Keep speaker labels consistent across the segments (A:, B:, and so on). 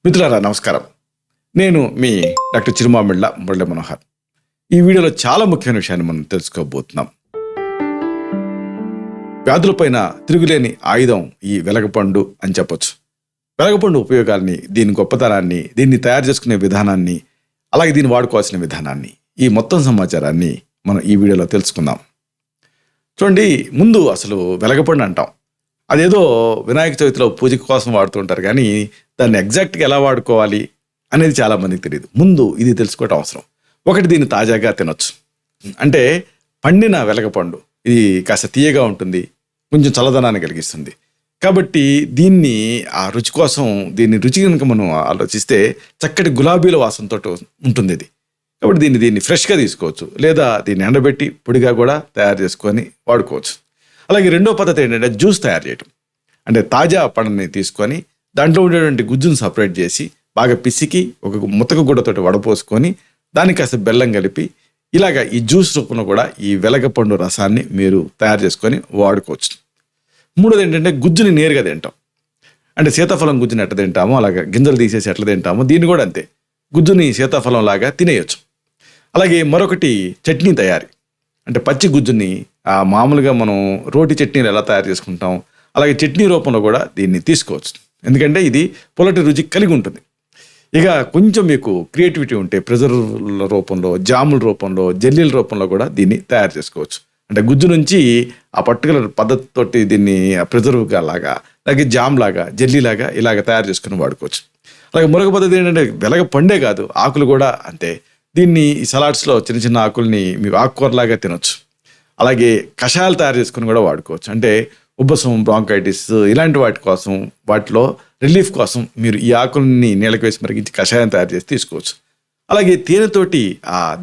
A: మిత్రులారా నమస్కారం. నేను మీ డాక్టర్ చిరుమామిళ్ళ మురళీ మనోహర్. ఈ వీడియోలో చాలా ముఖ్యమైన విషయాన్ని మనం తెలుసుకోబోతున్నాం. వ్యాధులపైన తిరుగులేని ఆయుధం ఈ వెలగపండు అని చెప్పొచ్చు. వెలగపండు ఉపయోగాల్ని, దీని గొప్పతనాన్ని, దీన్ని తయారు చేసుకునే విధానాన్ని, అలాగే దీన్ని వాడుకోవాల్సిన విధానాన్ని, ఈ మొత్తం సమాచారాన్ని మనం ఈ వీడియోలో తెలుసుకుందాం. చూడండి, ముందు అసలు వెలగపండు అంటాం. అదేదో వినాయక చవితిలో పూజ కోసం వాడుతుంటారు, కానీ దాన్ని ఎగ్జాక్ట్గా ఎలా వాడుకోవాలి అనేది చాలామందికి తెలియదు. ముందు ఇది తెలుసుకోవటం అవసరం. ఒకటి, దీన్ని తాజాగా తినొచ్చు. అంటే పండిన వెలగపండు ఇది కాస్త తీయగా ఉంటుంది, కొంచెం చల్లదనాన్ని కలిగిస్తుంది. కాబట్టి దీన్ని ఆ రుచి కోసం, దీన్ని రుచి కనుక మనం ఆలోచిస్తే చక్కటి గులాబీల వాసనతో ఉంటుంది ఇది. కాబట్టి దీన్ని ఫ్రెష్గా తీసుకోవచ్చు, లేదా దీన్ని ఎండబెట్టి పొడిగా కూడా తయారు చేసుకొని వాడుకోవచ్చు. అలాగే రెండో పద్ధతి ఏంటంటే జ్యూస్ తయారు చేయటం. అంటే తాజా పండుని తీసుకొని దాంట్లో ఉండేటువంటి గుజ్జును సపరేట్ చేసి బాగా పిసికి ఒక ముతక గుడ్డతోటి వడపోసుకొని దానికి కాస్త బెల్లం కలిపి ఇలాగ ఈ జ్యూస్ రూపంలో కూడా ఈ వెలగపండు రసాన్ని మీరు తయారు చేసుకొని వాడుకోవచ్చు. మూడోది ఏంటంటే గుజ్జుని నేరుగా తింటాం. అంటే సీతాఫలం గుజ్జుని ఎట్లా తింటామో అలాగా గింజలు తీసేసి ఎట్లా తింటామో దీన్ని కూడా అంతే, గుజ్జుని సీతాఫలం లాగా తినేయచ్చు. అలాగే మరొకటి చట్నీ తయారీ. అంటే పచ్చి గుజ్జుని మామూలుగా మనం రోటి చట్నీలు ఎలా తయారు చేసుకుంటాం అలాగే చట్నీ రూపంలో కూడా దీన్ని తీసుకోవచ్చు. ఎందుకంటే ఇది పొలటి రుచి కలిగి ఉంటుంది. ఇక కొంచెం మీకు క్రియేటివిటీ ఉంటే ప్రిజర్వ్ల రూపంలో, జాముల రూపంలో, జెల్లీల రూపంలో కూడా దీన్ని తయారు చేసుకోవచ్చు. అంటే గుజ్జు నుంచి ఆ పర్టికులర్ పద్ధతితోటి దీన్ని ప్రిజర్వ్గా లాగా, అలాగే జామ్ లాగా, జెల్లీ లాగా ఇలాగ తయారు చేసుకుని వాడుకోవచ్చు. అలాగే మరొక పద్ధతి ఏంటంటే వెలగ పండే కాదు, ఆకులు కూడా అంతే. దీన్ని ఈ సలాడ్స్లో చిన్న చిన్న ఆకుల్ని మీకు ఆకుకూరలాగా తినొచ్చు. అలాగే కషాయాలు తయారు చేసుకుని కూడా వాడుకోవచ్చు. అంటే ఉబ్బసం, బ్రాంకైటిస్ ఇలాంటి వాటి కోసం, వాటిలో రిలీఫ్ కోసం మీరు ఈ ఆకుల్ని నీళ్ళకి వేసి మరిగించి కషాయం తయారు చేసి తీసుకోవచ్చు. అలాగే తేనెతోటి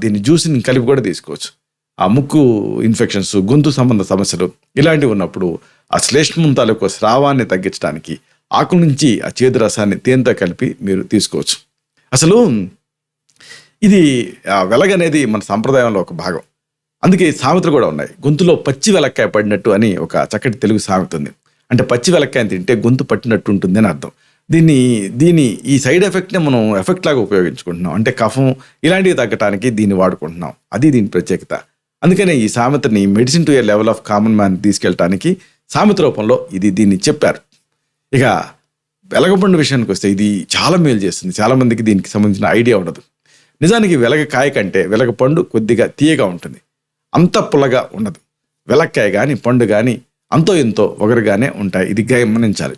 A: దీన్ని జ్యూస్ని కలిపి కూడా తీసుకోవచ్చు. ఆ ముక్కు ఇన్ఫెక్షన్స్, గొంతు సంబంధ సమస్యలు ఇలాంటివి ఉన్నప్పుడు ఆ శ్లేష్మం తాలూకు స్రావాన్ని తగ్గించడానికి ఆకుల నుంచి ఆ చేదు రసాన్ని తేనెతో కలిపి మీరు తీసుకోవచ్చు. అసలు ఇది వెలగనేది మన సంప్రదాయంలో ఒక భాగం. అందుకే సామెతలు కూడా ఉన్నాయి. గొంతులో పచ్చి వెలక్కాయ పడినట్టు అని ఒక చక్కటి తెలుగు సామెత ఉంది. అంటే పచ్చి వెలక్కాయని తింటే గొంతు పట్టినట్టు ఉంటుంది అని అర్థం. దీని ఈ సైడ్ ఎఫెక్ట్ని మనం ఎఫెక్ట్ లాగా ఉపయోగించుకుంటున్నాం. అంటే కఫం ఇలాంటివి తగ్గడానికి దీన్ని వాడుకుంటున్నాం. అది దీని ప్రత్యేకత. అందుకనే ఈ సామెతని medicine to a level of common man తీసుకెళ్ళటానికి సామెత రూపంలో దీన్ని చెప్పారు. ఇక వెలగపండు విషయానికి వస్తే ఇది చాలా మేలు చేస్తుంది. చాలామందికి దీనికి సంబంధించిన ఐడియా ఉండదు. నిజానికి వెలగకాయ కంటే వెలగపండు కొద్దిగా తీయగా ఉంటుంది, అంత పుల్లగా ఉండదు. వెలక్కాయ కానీ పండు కానీ అంతో ఎంతో ఒగరుగానే ఉంటాయి. ఇది గమనించాలి.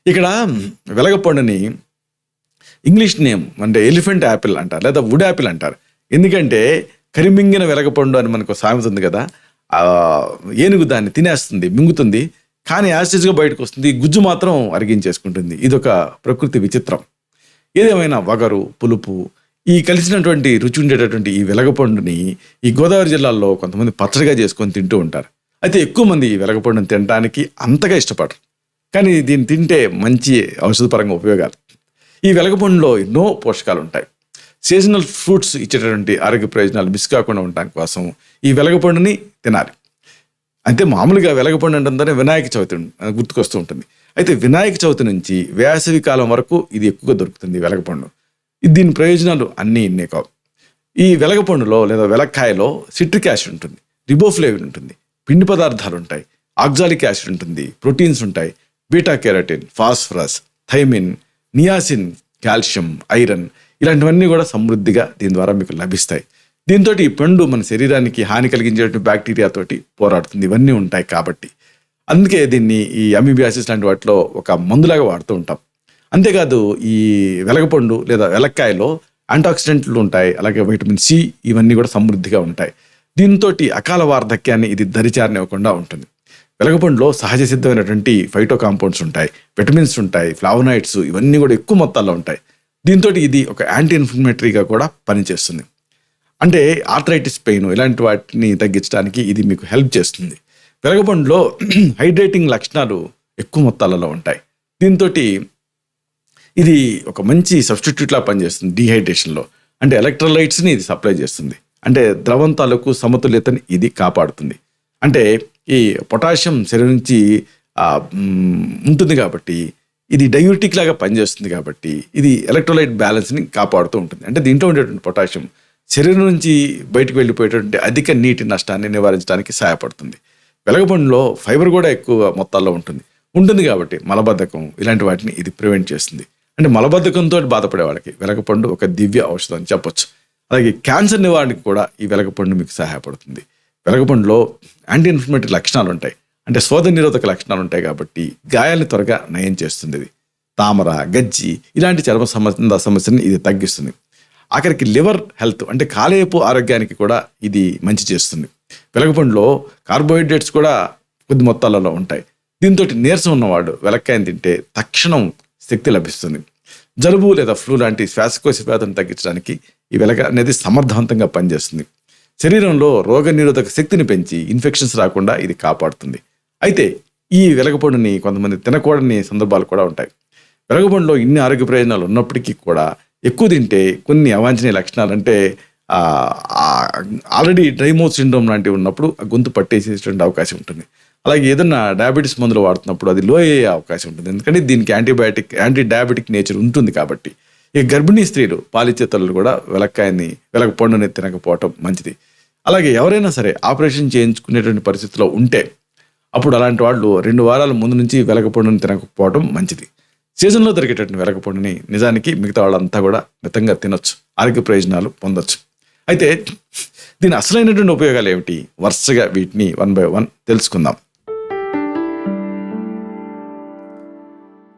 A: ఇక్కడ వెలగపండుని ఇంగ్లీష్ నేమ్ అంటే ఎలిఫెంట్ యాపిల్ అంటారు, లేదా వుడ్ యాపిల్ అంటారు. ఎందుకంటే కరిమింగిన వెలగపండు అని మనకు సామెత ఉంది కదా. ఏనుగు దాన్ని తినేస్తుంది, మింగుతుంది, కానీ యాసిడ్గా బయటకు వస్తుంది, గుజ్జు మాత్రం అరిగించేసుకుంటుంది. ఇదొక ప్రకృతి విచిత్రం. ఏదేమైనా వగరు, పులుపు ఈ కలిసినటువంటి రుచి ఉండేటటువంటి ఈ వెలగపండుని ఈ గోదావరి జిల్లాల్లో కొంతమంది పచ్చడిగా చేసుకొని తింటూ ఉంటారు. అయితే ఎక్కువ మంది ఈ వెలగపండుని తినడానికి అంతగా ఇష్టపడరు, కానీ దీన్ని తింటే మంచి ఔషధపరంగా ఉపయోగాలు. ఈ వెలగపండులో ఎన్నో పోషకాలు ఉంటాయి. సీజనల్ ఫ్రూట్స్ ఇచ్చేటటువంటి ఆరోగ్య ప్రయోజనాలు మిస్ కాకుండా ఉండటం కోసం ఈ వెలగపండుని తినాలి. అయితే మామూలుగా వెలగపండు అంటే వినాయక చవితి గుర్తుకొస్తూ ఉంటుంది. అయితే వినాయక చవితి నుంచి వేసవి కాలం వరకు ఇది ఎక్కువగా దొరుకుతుంది వెలగపండు. దీని ప్రయోజనాలు అన్నీ ఇన్నే కావు. ఈ వెలగపండులో లేదా వెలక్కాయలో సిట్రిక్ యాసిడ్ ఉంటుంది, రిబోఫ్లేవిన్ ఉంటుంది, పిండి పదార్థాలు ఉంటాయి, ఆక్సాలిక్ యాసిడ్ ఉంటుంది, ప్రోటీన్స్ ఉంటాయి, beta carotene, phosphorus, thiamine, niacin, calcium, iron ఇలాంటివన్నీ కూడా సమృద్ధిగా దీని ద్వారా మీకు లభిస్తాయి. దీంతో ఈ పండు మన శరీరానికి హాని కలిగించేటువంటి బ్యాక్టీరియాతోటి పోరాడుతుంది. ఇవన్నీ ఉంటాయి కాబట్టి అందుకే దీన్ని ఈ అమీబియాసిస్ లాంటి వాటిలో ఒక మందులాగా వాడుతూ ఉంటాం. అంతేకాదు ఈ వెలగపండు లేదా వెలక్కాయలో యాంటాక్సిడెంట్లు ఉంటాయి, అలాగే వైటమిన్ సి ఇవన్నీ కూడా సమృద్ధిగా ఉంటాయి. దీంతో అకాల వార్ధక్యాన్ని ఇది దరిచారనివ్వకుండా ఉంటుంది. వెలగపండులో సహజ సిద్ధమైనటువంటి ఫైటో కాంపౌండ్స్ ఉంటాయి, విటమిన్స్ ఉంటాయి, ఫ్లావనాయిడ్స్ ఇవన్నీ కూడా ఎక్కువ మొత్తాల్లో ఉంటాయి. దీంతో ఇది ఒక యాంటీ ఇన్ఫ్లమేటరీగా కూడా పనిచేస్తుంది. అంటే ఆర్థరైటిస్ పెయిన్ ఇలాంటి వాటిని తగ్గించడానికి ఇది మీకు హెల్ప్ చేస్తుంది. వెలగపండులో హైడ్రేటింగ్ లక్షణాలు ఎక్కువ మొత్తాలలో ఉంటాయి. దీంతో ఇది ఒక మంచి సబ్స్టిట్యూట్లా పనిచేస్తుంది డీహైడ్రేషన్లో. అంటే ఎలక్ట్రోలైట్స్ని ఇది సప్లై చేస్తుంది. అంటే ద్రవం తాలూకు సమతుల్యతని ఇది కాపాడుతుంది. అంటే ఈ పొటాషియం శరీరం నుంచి ఉంటుంది కాబట్టి ఇది డయూరిటిక్ లాగా పనిచేస్తుంది కాబట్టి ఇది ఎలక్ట్రోలైట్ బ్యాలెన్స్ని కాపాడుతూ ఉంటుంది. అంటే దీంట్లో ఉండేటువంటి పొటాషియం శరీరం నుంచి బయటకు వెళ్ళిపోయేటువంటి అధిక నీటి నష్టాన్ని నివారించడానికి సహాయపడుతుంది. వెలగపండులో ఫైబర్ కూడా ఎక్కువ మొత్తాల్లో ఉంటుంది కాబట్టి మలబద్ధకం ఇలాంటి వాటిని ఇది ప్రివెంట్ చేస్తుంది. అంటే మలబద్ధకంతో బాధపడే వాళ్ళకి వెలగపండు ఒక దివ్య ఔషధం అని చెప్పొచ్చు. అలాగే క్యాన్సర్ నివారణకు కూడా ఈ వెలగపండు మీకు సహాయపడుతుంది. వెలగపండులో యాంటీ ఇన్ఫ్లమేటరీ లక్షణాలు ఉంటాయి, అంటే శోధ నిరోధక లక్షణాలు ఉంటాయి కాబట్టి గాయాల్ని త్వరగా నయం చేస్తుంది. ఇది తామర, గజ్జి ఇలాంటి చర్మ సమస్యని ఇది తగ్గిస్తుంది. ఆఖరికి లివర్ హెల్త్ అంటే కాలేయపు ఆరోగ్యానికి కూడా ఇది మంచి చేస్తుంది. వెలగపండులో కార్బోహైడ్రేట్స్ కూడా కొద్ది మొత్తాలలో ఉంటాయి. దీంతో నీరసం ఉన్నవాడు వెలక్కాయని తింటే తక్షణం శక్తి లభిస్తుంది. జలుబు లేదా ఫ్లూ లాంటి శ్వాసకోశ వ్యాధులను తగ్గించడానికి ఈ వెలగ అనేది సమర్థవంతంగా పనిచేస్తుంది. శరీరంలో రోగ నిరోధక శక్తిని పెంచి ఇన్ఫెక్షన్స్ రాకుండా ఇది కాపాడుతుంది. అయితే ఈ వెలగపండుని కొంతమంది తినకూడని సందర్భాలు కూడా ఉంటాయి. వెలగపండులో ఇన్ని ఆరోగ్య ప్రయోజనాలు ఉన్నప్పటికీ కూడా ఎక్కువ తింటే కొన్ని అవాంఛనీయ లక్షణాలు, అంటే ఆల్రెడీ డ్రై మౌత్ సిండ్రోమ్ లాంటివి ఉన్నప్పుడు గొంతు పట్టేసేటువంటి అవకాశం ఉంటుంది. అలాగే ఏదన్నా డయాబెటీస్ మందులు వాడుతున్నప్పుడు అది లో అయ్యే అవకాశం ఉంటుంది, ఎందుకంటే దీనికి యాంటీ డయాబెటిక్ నేచర్ ఉంటుంది కాబట్టి. ఇక గర్భిణీ స్త్రీలు, పాలిచ్చే తల్లులు కూడా వెలగపండుని తినకపోవటం మంచిది. అలాగే ఎవరైనా సరే ఆపరేషన్ చేయించుకునేటువంటి పరిస్థితిలో ఉంటే అప్పుడు అలాంటి వాళ్ళు 2 వారాల ముందు నుంచి వెలగపండుని తినకపోవడం మంచిది. సీజన్లో దొరికేటటువంటి వెలగపండుని నిజానికి మిగతా వాళ్ళంతా కూడా మితంగా తినొచ్చు, ఆరోగ్య ప్రయోజనాలు పొందొచ్చు. అయితే దీని అసలైనటువంటి ఉపయోగాలు ఏమిటి, వరుసగా వీటిని 1 by 1 తెలుసుకుందాం.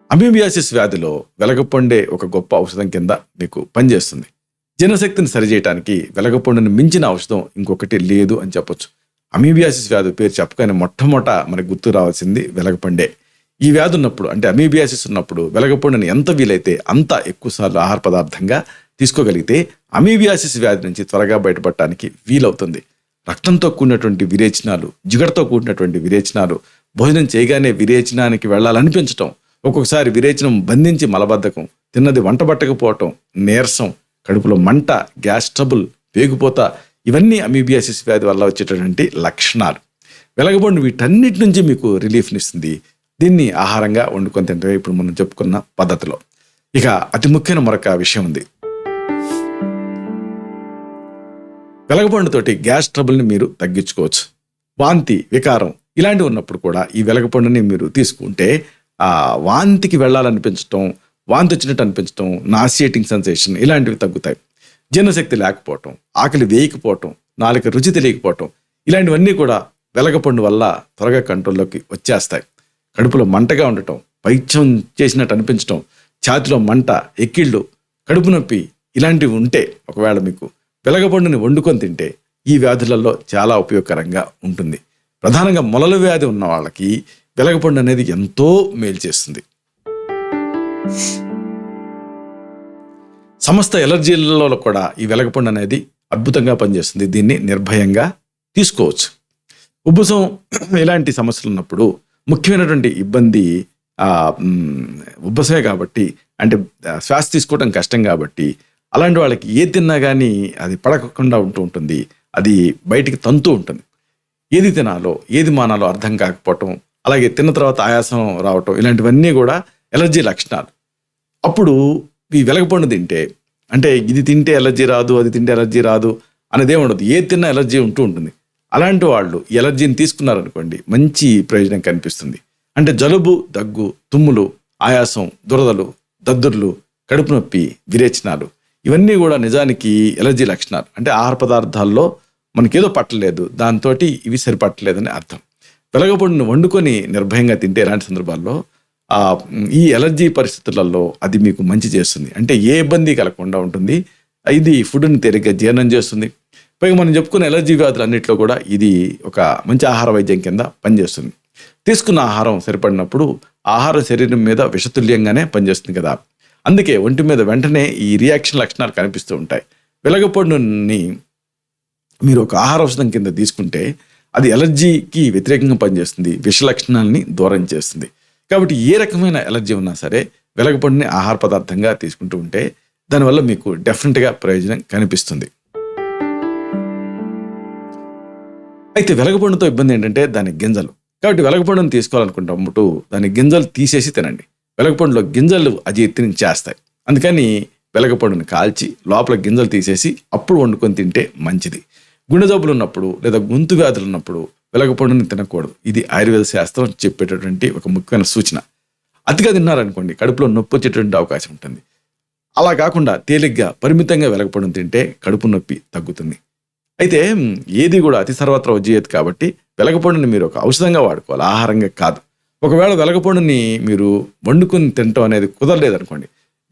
A: అమీబియాసిస్ వ్యాధిలో వెలగపండే ఒక గొప్ప ఔషధం కింద మీకు పనిచేస్తుంది. జీర్ణశక్తిని సరిచేయడానికి వెలగపండుని మించిన ఔషధం ఇంకొకటి లేదు అని చెప్పొచ్చు. అమీబియాసిస్ వ్యాధి పేరు చెప్పగానే మొట్టమొదట మనకు గుర్తు రావాల్సింది వెలగపండే. ఈ వ్యాధి ఉన్నప్పుడు, అంటే అమీబియాసిస్ ఉన్నప్పుడు వెలగపండుని ఎంత వీలైతే అంత ఎక్కువసార్లు ఆహార పదార్థంగా తీసుకోగలిగితే అమీబియాసిస్ వ్యాధి నుంచి త్వరగా బయటపడటానికి వీలవుతుంది. రక్తంతో కూడినటువంటి విరేచనాలు, జిగటతో కూడినటువంటి విరేచనాలు, భోజనం చేయగానే విరేచనానికి వెళ్ళాలనిపించటం, ఒక్కొక్కసారి విరేచనం బంధించి మలబద్ధకం, తిన్నది వంట పట్టకపోవటం, నీరసం, కడుపులో మంట, గ్యాస్ ట్రబుల్, పేగుపోత, ఇవన్నీ అమీబియాసిస్ వ్యాధి వల్ల వచ్చేటటువంటి లక్షణాలు. వెలగపండు వీటన్నిటి నుంచి మీకు రిలీఫ్నిస్తుంది. దీన్ని ఆహారంగా వండుకొని తింటే ఇప్పుడు మనం చెప్పుకున్న పద్ధతిలో. ఇక అతి ముఖ్యమైన మరొక విషయం ఉంది. వెలగపండుతోటి గ్యాస్ ట్రబుల్ని మీరు తగ్గించుకోవచ్చు. వాంతి, వికారం ఇలాంటివి ఉన్నప్పుడు కూడా ఈ వెలగపండుని మీరు తీసుకుంటే వాంతికి వెళ్ళాలనిపించటం, వాంతి వచ్చినట్టు అనిపించటం, నాసియేటింగ్ సెన్సేషన్ ఇలాంటివి తగ్గుతాయి. జీర్ణశక్తి లేకపోవటం, ఆకలి వేయకపోవటం, నాలుక రుచి తెలియకపోవటం ఇలాంటివన్నీ కూడా వెలగపండు వల్ల త్వరగా కంట్రోల్లోకి వచ్చేస్తాయి. కడుపులో మంటగా ఉండటం, పైత్యం చేసినట్టు అనిపించటం, ఛాతిలో మంట, ఎక్కిళ్ళు, కడుపు నొప్పి ఇలాంటివి ఉంటే ఒకవేళ మీకు వెలగపండుని వండుకొని తింటే ఈ వ్యాధులలో చాలా ఉపయోగకరంగా ఉంటుంది. ప్రధానంగా మొలల వ్యాధి ఉన్న వాళ్ళకి వెలగపండు అనేది ఎంతో మేలు చేస్తుంది. సమస్త ఎలర్జీలలో కూడా ఈ వెలగపండు అనేది అద్భుతంగా పనిచేస్తుంది. దీన్ని నిర్భయంగా తీసుకోవచ్చు. ఉబ్బసం ఇలాంటి సమస్యలు ఉన్నప్పుడు ముఖ్యమైనటువంటి ఇబ్బంది ఉబ్బసమే కాబట్టి, అంటే శ్వాస తీసుకోవడం కష్టం కాబట్టి అలాంటి వాళ్ళకి ఏది తిన్నా కానీ అది పడకుండా ఉంటుంది. అది బయటికి తంతూ ఉంటుంది. ఏది తినాలో ఏది మానాలో అర్థం కాకపోవటం, అలాగే తిన్న తర్వాత ఆయాసం రావటం ఇలాంటివన్నీ కూడా ఎలర్జీ లక్షణాలు. అప్పుడు ఈ వెలగపండు తింటే, అంటే ఇది తింటే ఎలర్జీ రాదు, అది తింటే ఎలర్జీ రాదు అనేదే ఉండదు. ఏది తిన్నా ఎలర్జీ ఉంటుంది. అలాంటి వాళ్ళు ఈ ఎలర్జీని తీసుకున్నారనుకోండి మంచి ప్రయోజనం కనిపిస్తుంది. అంటే జలుబు, దగ్గు, తుమ్ములు, ఆయాసం, దురదలు, దద్దుర్లు, కడుపు నొప్పి, విరేచనాలు ఇవన్నీ కూడా నిజానికి ఎలర్జీ లక్షణాలు. అంటే ఆహార పదార్థాల్లో మనకేదో పట్టలేదు, దాంతో ఇవి సరిపట్టలేదని అర్థం. వెలగపండును వండుకొని నిర్భయంగా తింటే ఇలాంటి సందర్భాల్లో ఈ ఎలర్జీ పరిస్థితులలో అది మీకు మంచి చేస్తుంది. అంటే ఏ ఇబ్బంది కలగకుండా ఉంటుంది. ఇది ఫుడ్ని తేలిగ్గా జీర్ణం చేస్తుంది. పైగా మనం చెప్పుకున్న ఎలర్జీ వ్యాధులు అన్నింటిలో కూడా ఇది ఒక మంచి ఆహార వైద్యం కింద పనిచేస్తుంది. తీసుకున్న ఆహారం సరిపడినప్పుడు ఆహారం శరీరం మీద విషతుల్యంగానే పనిచేస్తుంది కదా. అందుకే ఒంటి మీద వెంటనే ఈ రియాక్షన్ లక్షణాలు కనిపిస్తూ ఉంటాయి. వెలగపండుని మీరు ఒక ఆహార ఔషధం కింద తీసుకుంటే అది ఎలర్జీకి వ్యతిరేకంగా పనిచేస్తుంది, విష లక్షణాలని దూరం చేస్తుంది. కాబట్టి ఏ రకమైన ఎలర్జీ ఉన్నా సరే వెలగపండుని ఆహార పదార్థంగా తీసుకుంటూ ఉంటే దానివల్ల మీకు డెఫినెట్గా ప్రయోజనం కనిపిస్తుంది. అయితే వెలగపండుతో ఇబ్బంది ఏంటంటే దాని గింజలు. కాబట్టి వెలగపండుని తీసుకోవాలనుకుంటున్నప్పుడు దాని గింజలు తీసేసి తినండి. వెలగపండులో గింజలు అజీర్తిని చేస్తాయి. అందుకని వెలగపండుని కాల్చి లోపల గింజలు తీసేసి అప్పుడు వండుకొని తింటే మంచిది. గుండె జబ్బులు ఉన్నప్పుడు లేదా గొంతు వ్యాధులు ఉన్నప్పుడు వెలగపండుని తినకూడదు. ఇది ఆయుర్వేద శాస్త్రం చెప్పేటటువంటి ఒక ముఖ్యమైన సూచన. అతిగా తిన్నారనుకోండి కడుపులో నొప్పి వచ్చేటువంటి అవకాశం ఉంటుంది. అలా కాకుండా తేలిగ్గా పరిమితంగా వెలగపండుని తింటే కడుపు నొప్పి తగ్గుతుంది. అయితే ఏది కూడా అతి సర్వత్రా ఉజ్జయేది కాబట్టి వెలగపండుని మీరు ఒక ఔషధంగా వాడుకోవాలి, ఆహారంగా కాదు. ఒకవేళ వెలగపండుని మీరు వండుకొని తినటం అనేది కుదరలేదనుకోండి,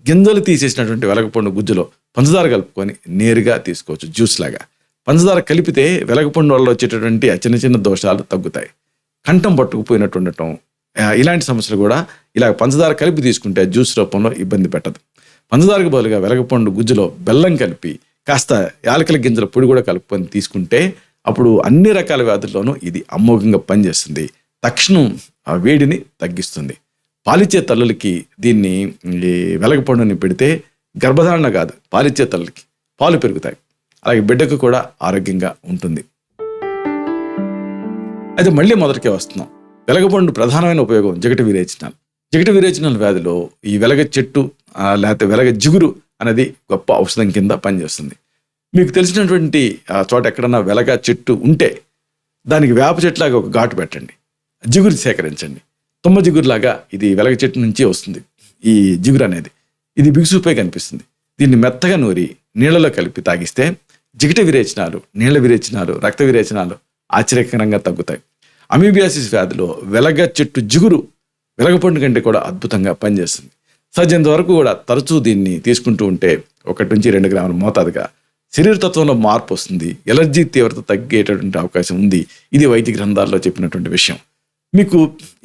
A: గింజలు తీసేసినటువంటి వెలగపండు గుజ్జులో పంచదార కలుపుకొని నేరుగా తీసుకోవచ్చు, జ్యూస్ లాగా. పంచదార కలిపితే వెలగపండు వల్ల వచ్చేటటువంటి చిన్న చిన్న దోషాలు తగ్గుతాయి. కంఠం పట్టుకుపోయినట్టు ఉండటం, ఇలాంటి సమస్యలు కూడా ఇలా పంచదార కలిపి తీసుకుంటే జ్యూస్ రూపంలో ఇబ్బంది పెట్టదు. పంచదారకు బదులుగా వెలగపండు గుజ్జులో బెల్లం కలిపి కాస్త యాలకుల గింజల పొడి కూడా కలుపుకొని తీసుకుంటే అప్పుడు అన్ని రకాల వ్యాధుల్లోనూ ఇది అమోఘంగా పనిచేస్తుంది. తక్షణం ఆ వేడిని తగ్గిస్తుంది. పాలిచ్చే తల్లులకి దీన్ని వెలగపండుని పెడితే గర్భధారణ కాదు, పాలిచ్చే తల్లులకి పాలు పెరుగుతాయి, అలాగే బిడ్డకు కూడా ఆరోగ్యంగా ఉంటుంది. అయితే మళ్ళీ మొదటికే వస్తున్నాం. వెలగపండు ప్రధానమైన ఉపయోగం జగట విరేచనాలు. జగట విరేచనాల వ్యాధిలో ఈ వెలగ చెట్టు లేకపోతే వెలగ జిగురు అనేది గొప్ప ఔషధం కింద పనిచేస్తుంది. మీకు తెలిసినటువంటి చోట ఎక్కడన్నా వెలగ చెట్టు ఉంటే దానికి వేప చెట్టులాగా ఒక ఘాటు పెట్టండి, జిగురు సేకరించండి. తుమ్మ జిగురులాగా ఇది వెలగ చెట్టు నుంచి వస్తుంది. ఈ జిగురు అనేది ఇది బిగుసుపై కనిపిస్తుంది. దీన్ని మెత్తగా నూరి నీళ్లలో కలిపి తాగిస్తే జిగట విరేచనాలు, నీళ్ల విరేచనాలు, రక్త విరేచనాలు ఆశ్చర్యకరంగా తగ్గుతాయి. అమీబియాసిస్ వ్యాధిలో వెలగ చెట్టు జిగురు వెలగపండు కంటే కూడా అద్భుతంగా పనిచేస్తుంది. సజ్జంత వరకు కూడా తరచూ దీన్ని తీసుకుంటూ ఉంటే 1 నుంచి 2 గ్రాముల మోతాదుగా శరీరతత్వంలో మార్పు వస్తుంది. ఎలర్జీ తీవ్రత తగ్గేటటువంటి అవకాశం ఉంది. ఇది వైద్య గ్రంథాల్లో చెప్పినటువంటి విషయం. మీకు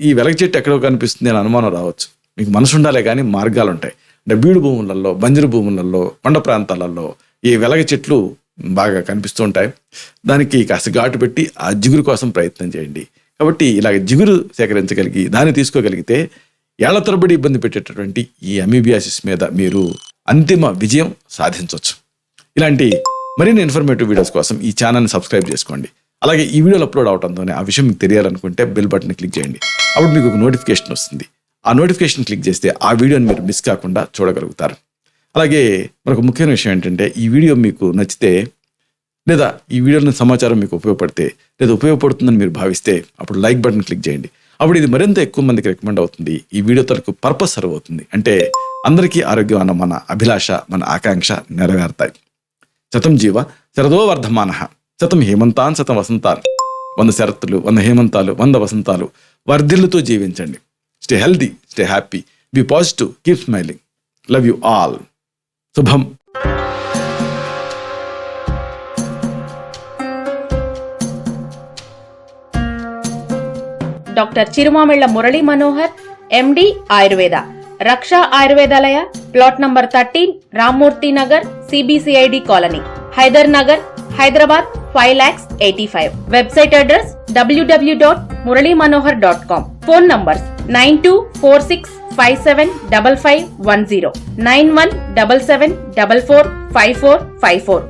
A: ఈ వెలగ చెట్టు ఎక్కడో కనిపిస్తుంది అని అనుమానం రావచ్చు. మీకు మనసు ఉండాలే కానీ మార్గాలు ఉంటాయి. అంటే బీడు భూములలో, బంజరు భూములలో, కొండ ప్రాంతాలలో ఈ వెలగ చెట్లు బాగా కనిపిస్తూ ఉంటాయి. దానికి కాస్త ఘాటు పెట్టి ఆ జిగురు కోసం ప్రయత్నం చేయండి. కాబట్టి ఇలాగ జిగురు సేకరించగలిగి దాన్ని తీసుకోగలిగితే ఏళ్ల తరబడి ఇబ్బంది పెట్టేటటువంటి ఈ అమీబియాసిస్ మీద మీరు అంతిమ విజయం సాధించవచ్చు. ఇలాంటి మరిన్ని ఇన్ఫర్మేటివ్ వీడియోస్ కోసం ఈ ఛానల్ని సబ్స్క్రైబ్ చేసుకోండి. అలాగే ఈ వీడియోలు అప్లోడ్ అవడంతోనే ఆ విషయం మీకు తెలియాలనుకుంటే బెల్ బటన్ క్లిక్ చేయండి. అప్పుడు మీకు ఒక నోటిఫికేషన్ వస్తుంది. ఆ నోటిఫికేషన్ క్లిక్ చేస్తే ఆ వీడియోని మీరు మిస్ కాకుండా చూడగలుగుతారు. అలాగే మరొక ముఖ్యమైన విషయం ఏంటంటే ఈ వీడియో మీకు నచ్చితే లేదా ఈ వీడియోలోని సమాచారం మీకు ఉపయోగపడితే లేదా ఉపయోగపడుతుందని మీరు భావిస్తే అప్పుడు లైక్ బటన్ క్లిక్ చేయండి. అప్పుడు ఇది మరింత ఎక్కువ మందికి రికమెండ్ అవుతుంది. ఈ వీడియో తరకు పర్పస్ సర్వ్ అవుతుంది. అంటే అందరికీ ఆరోగ్యం అన్న మన అభిలాష, మన ఆకాంక్ష నెరవేరుతాయి. శతం జీవ శరదో వర్ధమానః, శతం హేమంతాన్ శతం వసంతాన్. 100 శరత్తులు, 100 హేమంతాలు, 100 వసంతాలు వర్ధిల్లుతూ జీవించండి. Stay healthy, stay happy, be positive, keep smiling. Love you all. శుభం.
B: Doctor Chirumamilla Murali Manohar, MD Ayurveda, Raksha Ayurvedalaya, plot number 13, Rammurthy Nagar, CBCID colony, Hyder Nagar, Hyderabad 5,85,000. Website address www.muralymanohar.com. Phone numbers 9246575510, 9177445454.